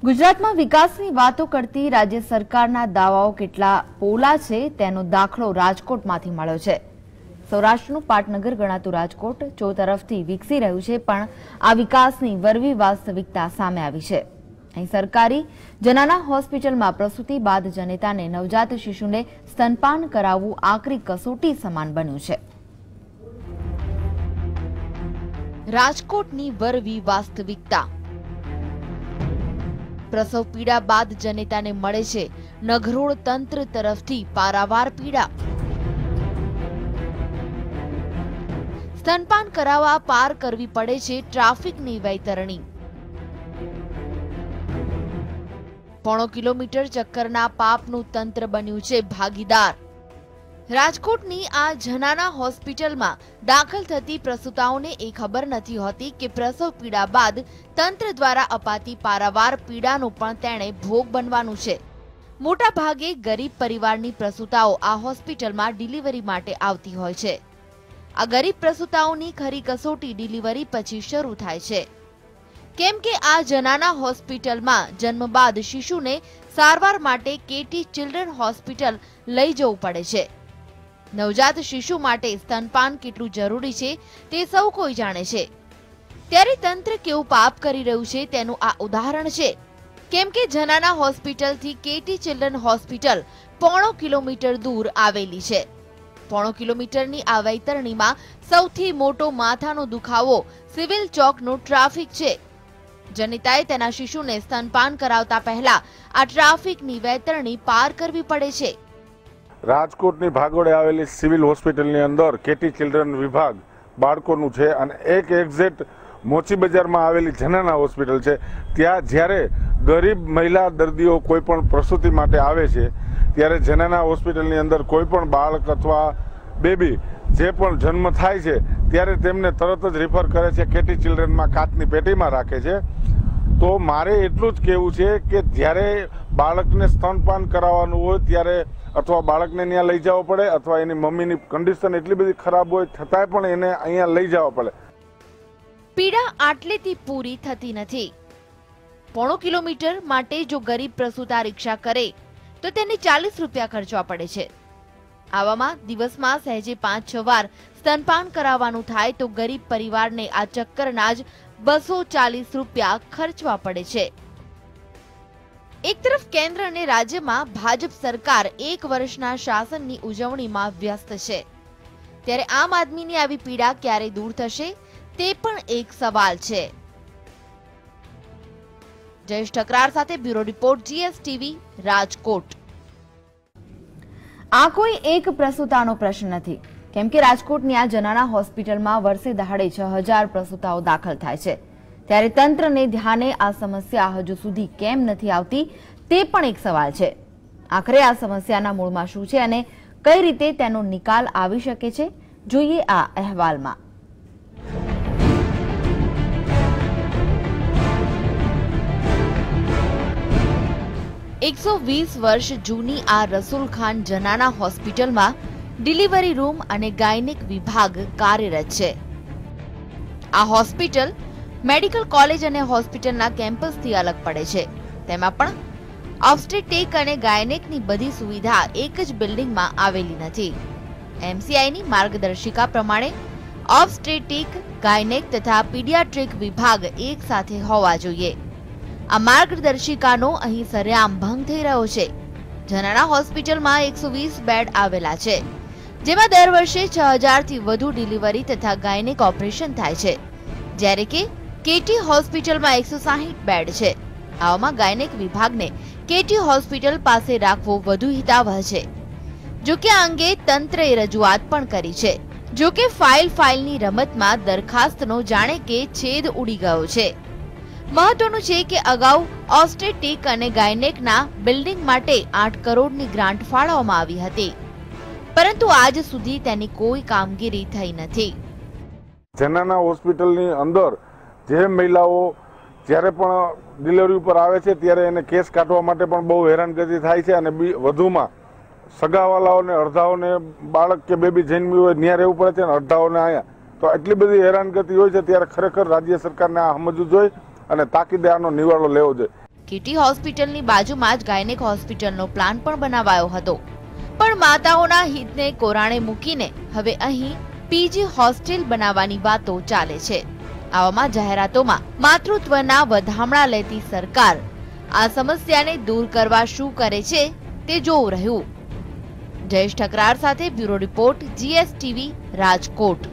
ગુજરાતમાં વિકાસની વાતો કરતી રાજ્ય સરકારના દાવાઓ કેટલા પોલા છે તેનો દાખલો રાજકોટમાંથી મળ્યો છે। સૌરાષ્ટ્રનું પાટનગર ગણાતું રાજકોટ ચોતરફથી વિકસી રહ્યું છે, પણ આ વિકાસની વરવી વાસ્તવિકતા સામે આવી છે। અહીં સરકારી જનાના હોસ્પિટલમાં પ્રસૂતિ બાદ જનેતાને નવજાત શિશુને સ્તનપાન કરાવવું આકરી કસોટી સમાન બન્યું છે। રાજકોટની વરવી વાસ્તવિકતા। પ્રસવ પીડા બાદ જનેતાને મળે છે નઘરોળ તંત્ર તરફથી પારાવાર પીડા। સ્તનપાન કરાવવા પાર કરવી પડે છે ટ્રાફિકની વૈતરણી। 1.5 કિલોમીટર ચક્કરના પાપનું તંત્ર બન્યું છે ભાગીદાર। રાજકોટની આ જનાના હોસ્પિટલમાં દાખલ થતી પ્રસૂતાઓને એ ખબર નથી હોતી કે પ્રસવ પીડા બાદ તંત્ર દ્વારા અપાતી પારાવાર પીડાનું પણ તેણે ભોગ બનવાનું છે। મોટા ભાગે ગરીબ પરિવારની પ્રસૂતાઓ આ હોસ્પિટલમાં ડિલિવરી માટે આવતી હોય છે। આ ગરીબ પ્રસૂતાઓની ખરી કસોટી ડિલિવરી પછી શરૂ થાય છે, કેમ કે આ જનાના હોસ્પિટલમાં જન્મ બાદ શિશુને સારવાર માટે કેટી ચિલ્ડ્રન હોસ્પિટલ લઈ જવું પડે છે। નવજાત શિશુ માટે સ્તનપાન કેટલું જરૂરી છે તે સૌ કોઈ જાણે છે, ત્યારે તંત્ર કેવું પાપ કરી રહ્યું છે તેનું આ ઉદાહરણ છે, કેમ કે જનાના હોસ્પિટલથી કેટી ચિલ્ડ્રન હોસ્પિટલ 1.5 કિલોમીટર દૂર આવેલી છે। 1.5 કિલોમીટરની આ વૈતરણીમાં સૌથી મોટો માથાનો દુખાવો સિવિલ ચોકનો ટ્રાફિક છે। જનિતાએ તેના શિશુને સ્તનપાન કરાવતા પહેલા આ ટ્રાફિકની વૈતરણી પાર કરવી પડે છે। રાજકોટની ભાગોળે આવેલી સિવિલ હોસ્પિટલની અંદર કેટી ચિલ્ડ્રન વિભાગ બાળકોનું છે અને એક એક્ઝેક્ટ મોચી બજારમાં આવેલી જનાના હોસ્પિટલ છે। ત્યાં જ્યારે ગરીબ મહિલા દર્દીઓ કોઈ પણ પ્રસૂતિ માટે આવે છે ત્યારે જનાના હોસ્પિટલની અંદર કોઈ પણ બાળક અથવા બેબી જે પણ જન્મ થાય છે ત્યારે તેમને તરત જ રિફર કરે છે કેટી ચિલ્ડ્રનમાં કાચની પેટીમાં રાખે છે। તો મારે એટલું જ કહેવું છે કે જ્યારે બાળકને સ્તનપાન કરાવવાનું હોય ત્યારે અથવા બાળકને ત્યાં લઈ જવો પડે અથવા એની મમ્મીની કન્ડિશન એટલી બધી ખરાબ હોય છતાંય પણ એને અહીંયા લઈ જવા પડે। પીડા આટલેથી પૂરી થતી નથી। 1.5 કિલોમીટર માટે જો ગરીબ પ્રસૂતા રિક્ષા કરે તો તેને 40 રૂપિયા ખર્ચવા પડે છે। આવામાં દિવસમાં સહેજે 5-6 વાર સ્તનપાન કરાવવાનું થાય તો ગરીબ પરિવારને આ ચક્કરના જ 240 રૂપિયા ખર્ચવા પડે છે। એક તરફ કેન્દ્ર અને રાજ્યમાં ભાજપ સરકાર 1 વર્ષના શાસનની ઉજવણીમાં વ્યસ્ત છે, ત્યારે આમ આદમીની આવી પીડા ક્યારે દૂર થશે તે પણ એક સવાલ છે। જયેશ ઠકરાર સાથે બ્યુરો રિપોર્ટ GSTV રાજકોટ। આ કોઈ એક પ્રસૂતાનો પ્રશ્ન નથી, કેમ કે રાજકોટની આ જનાના હોસ્પિટલમાં વર્ષે દહાડે 6000 પ્રસૂતાઓ દાખલ થાય છે, ત્યારે તંત્રને ધ્યાને આ સમસ્યા હજુ સુધી કેમ નથી આવતી તે પણ એક સવાલ છે। આખરે આ સમસ્યાના મૂળમાં શું છે અને કઈ રીતે તેનો નિકાલ આવી શકે છે, જોઈએ આ અહેવાલમાં। 120 વર્ષ જૂની આ રસુલ ખાન જનાના હોસ્પિટલમાં ડિલિવરી રૂમ અને ગાયનેક વિભાગ કાર્યરત છે। આ હોસ્પિટલ મેડિકલ કોલેજ અને હોસ્પિટલના કેમ્પસથી અલગ પડે છે, તેમાં પણ ઓબ્સ્ટેટિક અને ગાયનેકની બધી સુવિધા એક જ બિલ્ડિંગમાં આવેલી નથી। MCIની માર્ગદર્શિકા પ્રમાણે ઓબ્સ્ટેટિક, ગાયનેક તથા પીડિયાટ્રિક વિભાગ એક સાથે હોવા જોઈએ। આ માર્ગદર્શિકાનો અહીં સરેઆમ ભંગ થઈ રહ્યો છે। જનાના હોસ્પિટલમાં 120 બેડ આવેલા છે, જેમાં દર વર્ષે 6000 થી વધુ ડિલિવરી તથા ગાયનેક ઓપરેશન થાય છે, જ્યારે કે કેટી હોસ્પિટલમાં 160 બેડ છે। આવામાં ગાયનેક વિભાગને કેટી હોસ્પિટલ પાસે રાખવો વધુ હિતાવહ છે। જો કે આ અંગે તંત્રએ રજૂઆત પણ કરી છે, જો કે ફાઇલની રમતમાં દરખાસ્તનો જાણે કે છેદ ઉડી ગયો છે। મહત્વનું છે કે અગાઉ ઓબ્સ્ટેટિક અને ગાયનેકના બિલ્ડિંગ માટે 8 કરોડની ગ્રાન્ટ ફાળવવામાં આવી હતી, પરંતુ આજ સુધી તેની કોઈ કામગીરી થઈ નથી। જનાના હોસ્પિટલની અંદર જે મહિલાઓ જ્યારે પણ ડિલિવરી ઉપર આવે છે ત્યારે એને કેસ કાઢવા માટે પણ બહુ હેરાનગતિ થાય છે અને વધુમાં સગાવાલાઓને અડધાઓને બાળક કે બેબી જન્મી હોય ત્યાં રહેવું પડે છે અને અડધાઓને અહીંયા, તો એટલી બધી હેરાનગતિ હોય છે ત્યારે ખરેખર રાજ્ય સરકારને આ સમજવું જોઈએ અને તાકીદે આનો નિવાડો લેવો જોઈએ। કેટી હોસ્પિટલની બાજુમાં જ ગાયનેક હોસ્પિટલનો પ્લાન પણ બનાવાયો હતો, પણ માતાઓના હિતને કોરાણે મૂકીને હવે અહીં પીજી હોસ્ટેલ બનાવવાની વાતો ચાલે છે। આવામાં જાહેરાતોમાં માતૃત્વના વધામણા લેતી સરકાર આ સમસ્યાને દૂર કરવા શું કરે છે તે જોવું રહ્યું। જયેશ ઠકરાર સાથે બ્યુરો રિપોર્ટ, GSTV, રાજકોટ।